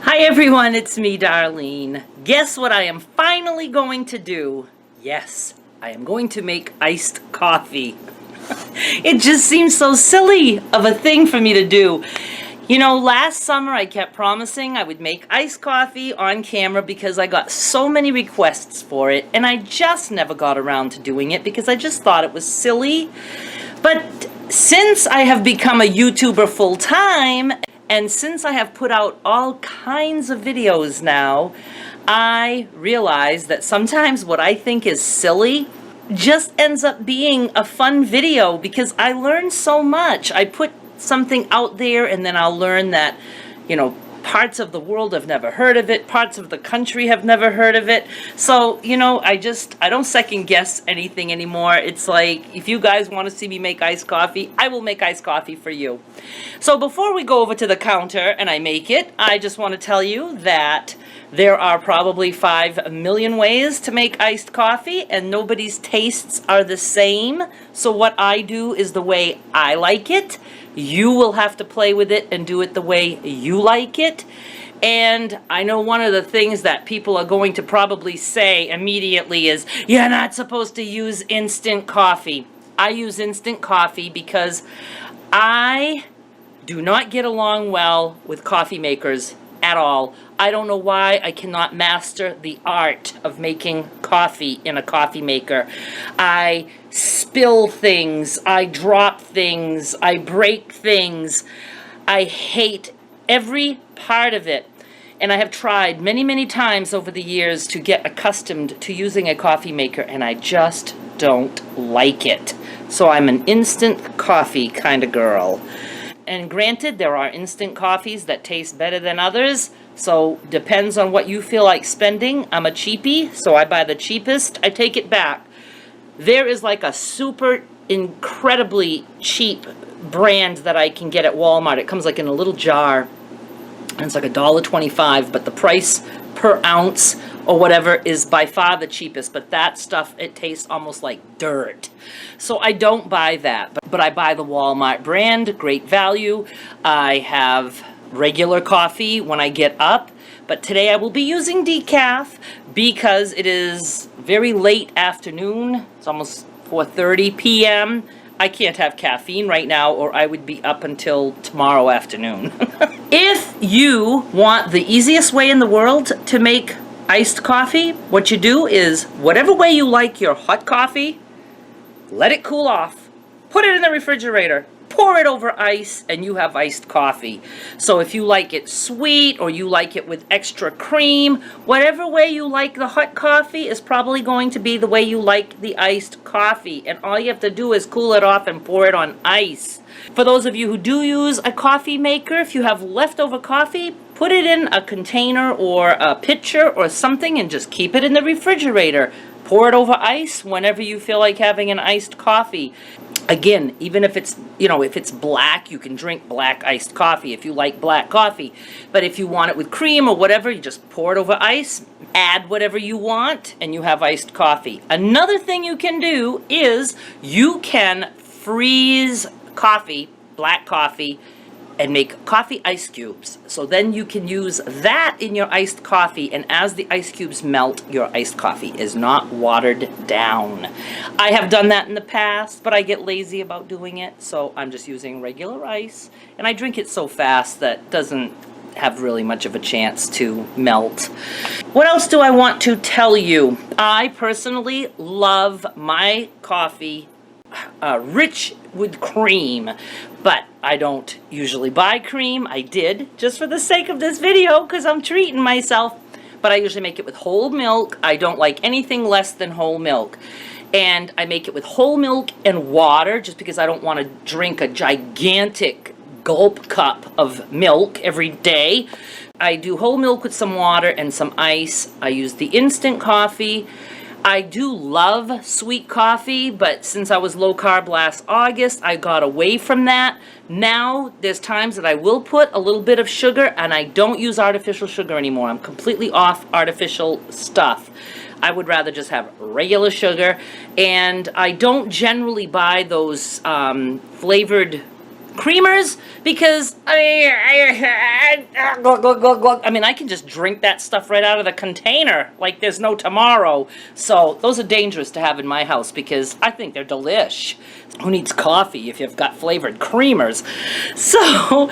Hi everyone, it's me, Darlene. Guess what I am finally going to do? Yes, I am going to make iced coffee. It just seems so silly of a thing for me to do. You know, last summer I kept promising I would make iced coffee on camera because I got so many requests for it, and I just never got around to doing it because I just thought it was silly. But since I have become a YouTuber full-time, and since I have put out all kinds of videos now, I realize that sometimes what I think is silly just ends up being a fun video because I learn so much. I put something out there and then I'll learn that, you know, parts of the world have never heard of it, parts of the country have never heard of it. So, you know, I don't second guess anything anymore. It's like, if you guys want to see me make iced coffee, I will make iced coffee for you. So before we go over to the counter and I make it, I just want to tell you that there are probably 5 million ways to make iced coffee and nobody's tastes are the same. So what I do is the way I like it. You will have to play with it and do it the way you like it. And I know one of the things that people are going to probably say immediately is, you're not supposed to use instant coffee. I use instant coffee because I do not get along well with coffee makers at all. I don't know why I cannot master the art of making coffee in a coffee maker. I spill things, I drop things, I break things. I hate every part of it. And I have tried many, many times over the years to get accustomed to using a coffee maker, and I just don't like it. So I'm an instant coffee kind of girl. And granted, there are instant coffees that taste better than others, so depends on what you feel like spending. I'm a cheapie, so I buy the cheapest. I take it back. There is like a super incredibly cheap brand that I can get at Walmart. It comes like in a little jar, and it's like $1.25, but the price per ounce or whatever is by far the cheapest. But that stuff, it tastes almost like dirt. So I don't buy that, but I buy the Walmart brand, great value. I have regular coffee when I get up, but today I will be using decaf because it is very late afternoon. It's almost 4:30 p.m. I can't have caffeine right now or I would be up until tomorrow afternoon. If you want the easiest way in the world to make iced coffee, what you do is whatever way you like your hot coffee, let it cool off, put it in the refrigerator, pour it over ice, and you have iced coffee. So if you like it sweet or you like it with extra cream, whatever way you like the hot coffee is probably going to be the way you like the iced coffee. And all you have to do is cool it off and pour it on ice. For those of you who do use a coffee maker, if you have leftover coffee, put it in a container or a pitcher or something and just keep it in the refrigerator. Pour it over ice whenever you feel like having an iced coffee. Again, even if it's, you know, if it's black, you can drink black iced coffee if you like black coffee. But if you want it with cream or whatever, you just pour it over ice, add whatever you want, and you have iced coffee. Another thing you can do is you can freeze coffee, black coffee, and make coffee ice cubes. So then you can use that in your iced coffee, and as the ice cubes melt, your iced coffee is not watered down. I have done that in the past, but I get lazy about doing it, so I'm just using regular ice, and I drink it so fast that it doesn't have really much of a chance to melt. What else do I want to tell you? I personally love my coffee rich with cream, but I don't usually buy cream. I did just for the sake of this video because I'm treating myself, but I usually make it with whole milk. I don't like anything less than whole milk, and I make it with whole milk and water just because I don't want to drink a gigantic gulp cup of milk every day. I do whole milk with some water and some ice. I use the instant coffee. I do love sweet coffee, but since I was low carb last August, I got away from that. Now, there's times that I will put a little bit of sugar, and I don't use artificial sugar anymore. I'm completely off artificial stuff. I would rather just have regular sugar, and I don't generally buy those flavored creamers because I mean I can just drink that stuff right out of the container like there's no tomorrow. So those are dangerous to have in my house because I think they're delish. Who needs coffee if you've got flavored creamers? So,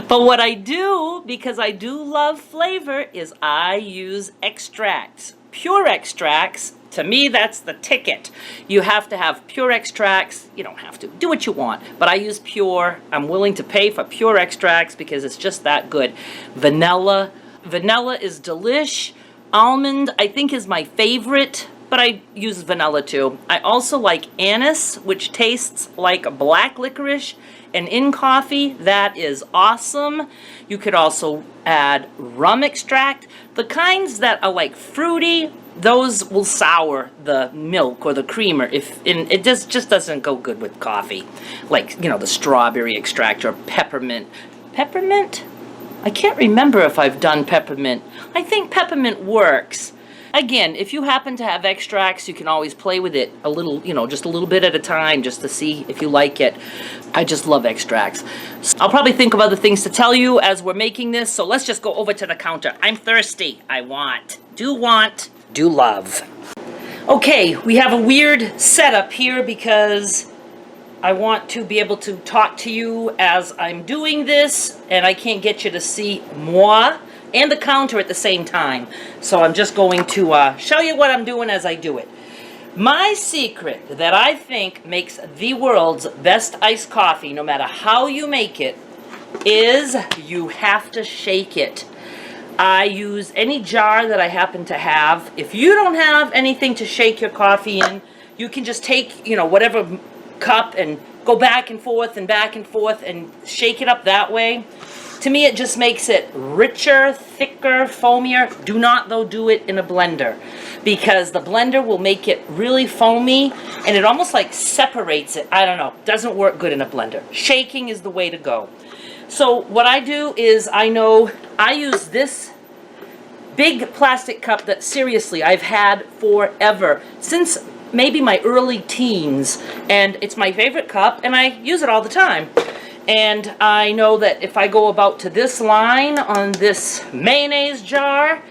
but what I do, because I do love flavor, is I use extracts, pure extracts. To me, that's the ticket. You have to have pure extracts. You don't have to. Do what you want. But I use pure. I'm willing to pay for pure extracts because it's just that good. Vanilla. Vanilla is delish. Almond, I think, is my favorite, but I use vanilla too. I also like anise, which tastes like black licorice. And in coffee, that is awesome. You could also add rum extract. The kinds that are like fruity, those will sour the milk or the creamer and it just doesn't go good with coffee. Like, you know, the strawberry extract or peppermint. Peppermint? I can't remember if I've done peppermint. I think peppermint works. Again, if you happen to have extracts, you can always play with it a little, you know, just a little bit at a time just to see if you like it. I just love extracts. So I'll probably think of other things to tell you as we're making this, so let's just go over to the counter. I'm thirsty. I want. Do love. Okay, we have a weird setup here because I want to be able to talk to you as I'm doing this, and I can't get you to see moi and the counter at the same time. So I'm just going to show you what I'm doing as I do it. My secret that I think makes the world's best iced coffee, no matter how you make it, is you have to shake it. I use any jar that I happen to have. If you don't have anything to shake your coffee in, you can just take, you know, whatever cup and go back and forth and shake it up that way. To me, it just makes it richer, thicker, foamier. Do not, though, do it in a blender because the blender will make it really foamy and it almost like separates it. I don't know. Doesn't work good in a blender. Shaking is the way to go. So what I do is I use this big plastic cup that seriously I've had forever, since maybe my early teens, and it's my favorite cup and I use it all the time. And I know that if I go about to this line on this mayonnaise jar,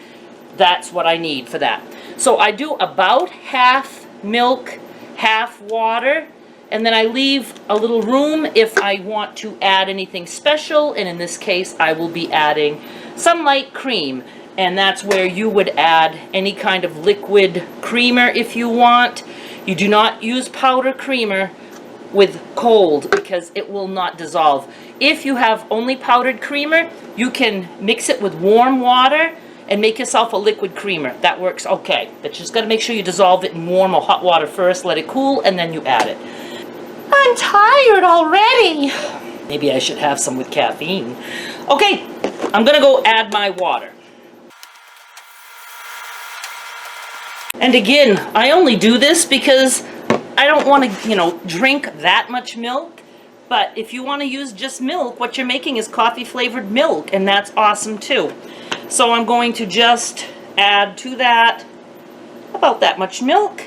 that's what I need for that. So I do about half milk, half water, and then I leave a little room if I want to add anything special, and in this case I will be adding some light cream, and that's where you would add any kind of liquid creamer if you want. You do not use powder creamer with cold because it will not dissolve. If you have only powdered creamer, you can mix it with warm water and make yourself a liquid creamer. That works okay. But you just got to make sure you dissolve it in warm or hot water first, let it cool, and then you add it. I'm tired already. Maybe I should have some with caffeine. Okay, I'm gonna go add my water. And again, I only do this because I don't want to, you know, drink that much milk. But if you want to use just milk, what you're making is coffee flavored milk, and that's awesome too. So I'm going to just add to that about that much milk.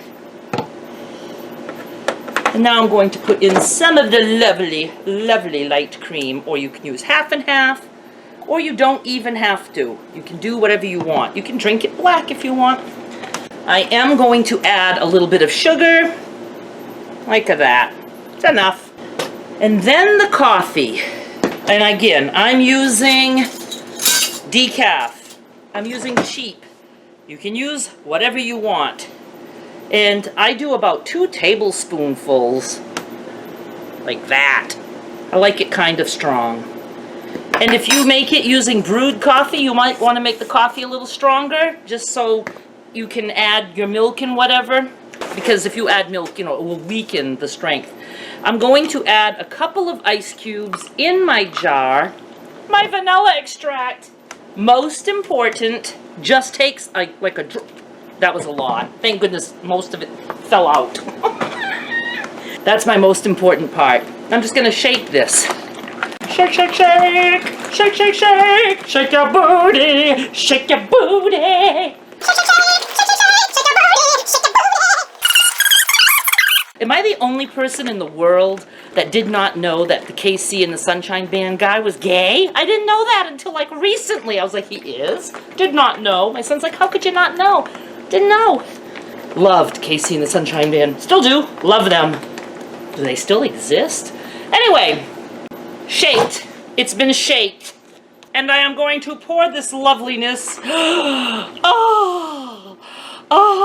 And now I'm going to put in some of the lovely, lovely light cream, or you can use half and half, or you don't even have to. You can do whatever you want. You can drink it black if you want. I am going to add a little bit of sugar, like that. It's enough. And then the coffee. And again, I'm using decaf. I'm using cheap. You can use whatever you want. And I do about 2 tablespoonfuls, like that. I like it kind of strong. And if you make it using brewed coffee, you might want to make the coffee a little stronger, just so you can add your milk and whatever. Because if you add milk, you know, it will weaken the strength. I'm going to add a couple of ice cubes in my jar. My vanilla extract. Most important, just takes like a drop. That was a lot. Thank goodness most of it fell out. That's my most important part. I'm just going to shake this. Shake, shake, shake. Shake, shake, shake. Shake your booty. Shake your booty. Am I the only person in the world that did not know that the KC and the Sunshine Band guy was gay. I didn't know that until like recently. I was like, he is? Did not know. My son's like, how could you not know? Didn't know. Loved KC and the Sunshine Band. Still do. Love them. Do they still exist? Anyway, shaked. It's been shaked. And I am going to pour this loveliness. Oh! Oh!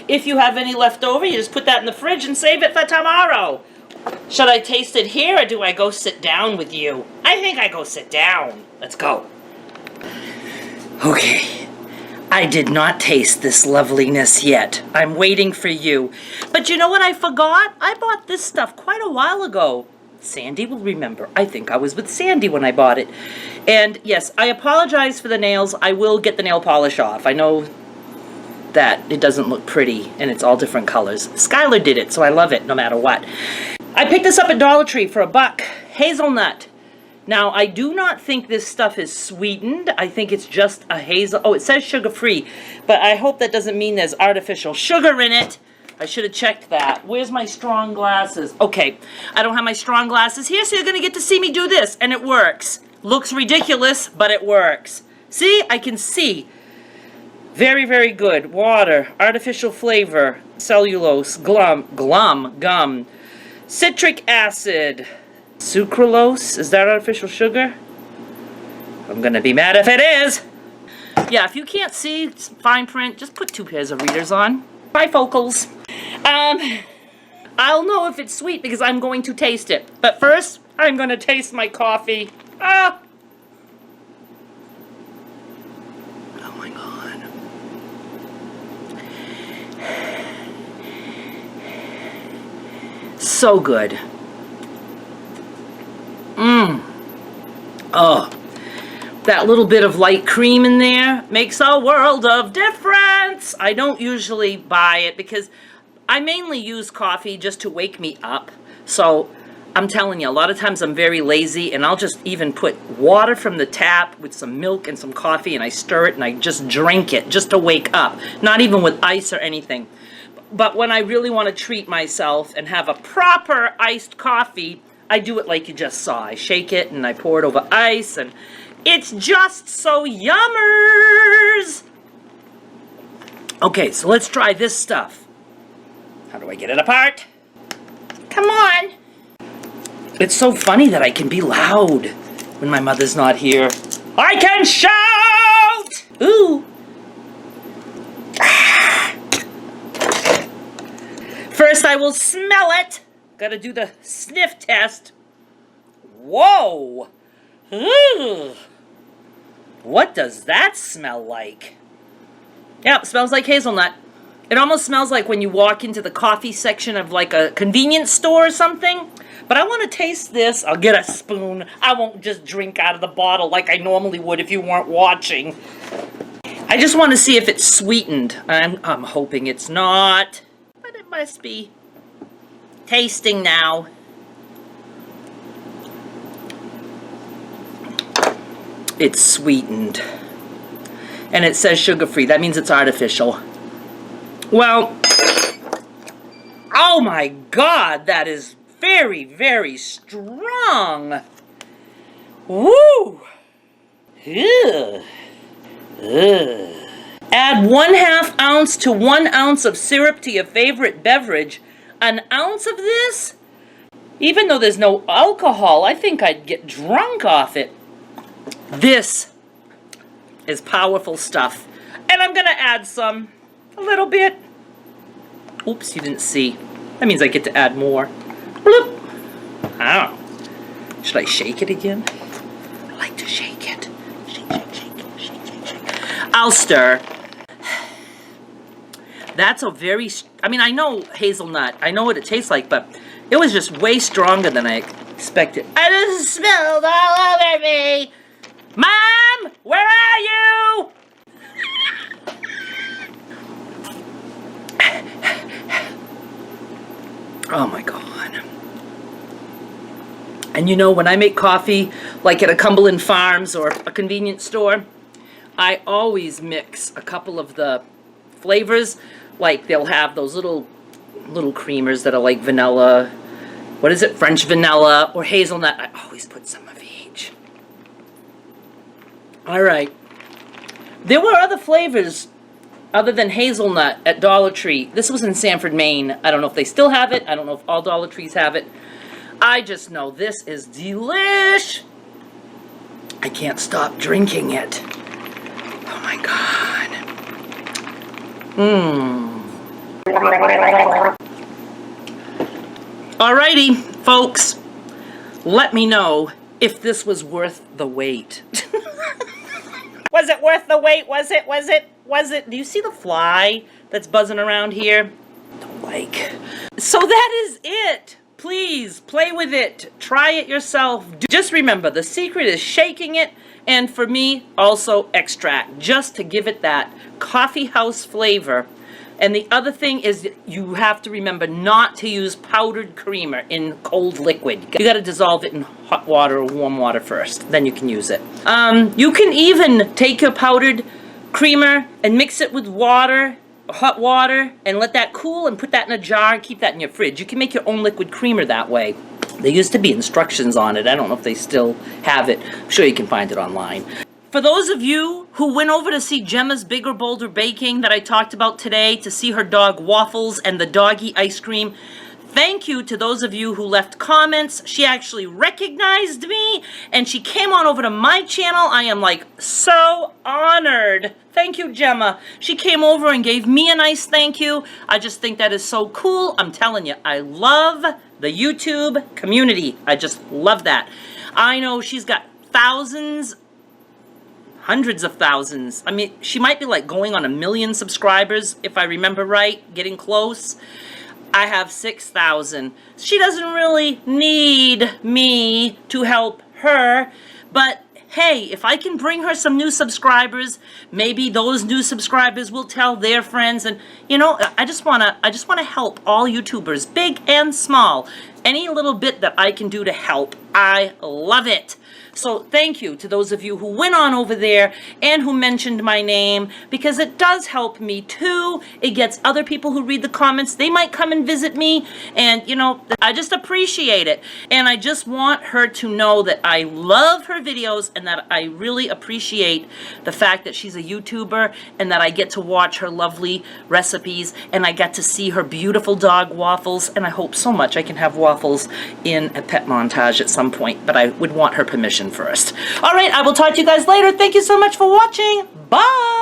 If you have any left over, you just put that in the fridge and save it for tomorrow. Should I taste it here or do I go sit down with you? I think I go sit down. Let's go. Okay. I did not taste this loveliness yet. I'm waiting for you. But you know what I forgot? I bought this stuff quite a while ago. Sandy will remember. I think I was with Sandy when I bought it. And yes, I apologize for the nails. I will get the nail polish off. I know that it doesn't look pretty and it's all different colors. Skylar did it, so I love it no matter what. I picked this up at Dollar Tree for $1. Hazelnut. Now, I do not think this stuff is sweetened. I think it's just a hazel. Oh, it says sugar-free, but I hope that doesn't mean there's artificial sugar in it. I should have checked that. Where's my strong glasses? Okay, I don't have my strong glasses here, so you're going to get to see me do this, and it works. Looks ridiculous, but it works. See? I can see. Very, very good. Water, artificial flavor, cellulose, gum, citric acid, sucralose. Is that artificial sugar? I'm going to be mad if it is. Yeah, if you can't see fine print, just put 2 pairs of readers on. Bifocals. I'll know if it's sweet because I'm going to taste it. But first, I'm going to taste my coffee. Ah! Oh my God. So good. Oh. That little bit of light cream in there makes a world of difference. I don't usually buy it because I mainly use coffee just to wake me up. So I'm telling you, a lot of times I'm very lazy and I'll just even put water from the tap with some milk and some coffee and I stir it and I just drink it just to wake up. Not even with ice or anything. But when I really want to treat myself and have a proper iced coffee, I do it like you just saw. I shake it and I pour it over ice and it's just so yummers! Okay, so let's try this stuff. How do I get it apart? Come on! It's so funny that I can be loud when my mother's not here. I can shout! Ooh! First I will smell it. Gotta do the sniff test. Whoa! Ooh. What does that smell like? Yep, smells like hazelnut. It almost smells like when you walk into the coffee section of like a convenience store or something. But I want to taste this. I'll get a spoon. I won't just drink out of the bottle like I normally would if you weren't watching. I just want to see if it's sweetened. I'm hoping it's not. But it must be. Tasting now. It's sweetened. And it says sugar-free. That means it's artificial. Well, oh my God, that is very, very strong. Woo! Ugh. Ugh. Add 1/2 ounce to 1 ounce of syrup to your favorite beverage. An ounce of this? Even though there's no alcohol, I think I'd get drunk off it. This is powerful stuff. And I'm gonna add some. A little bit. Oops, you didn't see. That means I get to add more. Bloop. Oh. Should I shake it again? I like to shake it. Shake, shake, shake, shake, shake, shake. I'll stir. That's a very, I mean, I know hazelnut. I know what it tastes like, but it was just way stronger than I expected. I just smelled all over me. Mom, where are you? Oh my God. And you know, when I make coffee, like at a Cumberland Farms or a convenience store, I always mix a couple of the flavors. Like they'll have those little little creamers that are like vanilla. What is it? French vanilla or hazelnut. I always put some of each. All right. There were other flavors other than hazelnut at Dollar Tree. This was in Sanford, Maine. I don't know if they still have it. I don't know if all Dollar Trees have it. I just know this is delish. I can't stop drinking it. Oh my God. Alrighty, folks. Let me know if this was worth the wait. Was it worth the wait? Was it? Do you see the fly that's buzzing around here? Don't like. So that is it. Please play with it. Try it yourself. Just remember, the secret is shaking it, and for me, also extract, just to give it that coffee house flavor. And the other thing is you have to remember not to use powdered creamer in cold liquid. You got to dissolve it in hot water or warm water first. Then you can use it. You can even take your powdered creamer and mix it with water, hot water, and let that cool and put that in a jar and keep that in your fridge. You can make your own liquid creamer that way. There used to be instructions on it. I don't know if they still have it. I'm sure you can find it online. For those of you who went over to see Gemma's Bigger Bolder Baking that I talked about today, to see her dog Waffles and the doggy ice cream, thank you to those of you who left comments. She actually recognized me and she came on over to my channel. I am like so honored. Thank you, Gemma. She came over and gave me a nice thank you. I just think that is so cool. I'm telling you, I love the YouTube community. I just love that. I know she's got thousands, hundreds of thousands. I mean, she might be like going on 1 million subscribers, if I remember right, getting close. I have 6,000. She doesn't really need me to help her, but hey, if I can bring her some new subscribers, maybe those new subscribers will tell their friends, and you know, I just wanna help all YouTubers, big and small. Any little bit that I can do to help, I love it. So thank you to those of you who went on over there and who mentioned my name, because it does help me too. It gets other people who read the comments. They might come and visit me, and you know, I just appreciate it. And I just want her to know that I love her videos and that I really appreciate the fact that she's a YouTuber and that I get to watch her lovely recipes and I get to see her beautiful dog Waffles, and I hope so much I can have Waffles in a pet montage at some point, but I would want her permission first. All right, I will talk to you guys later. Thank you so much for watching. Bye.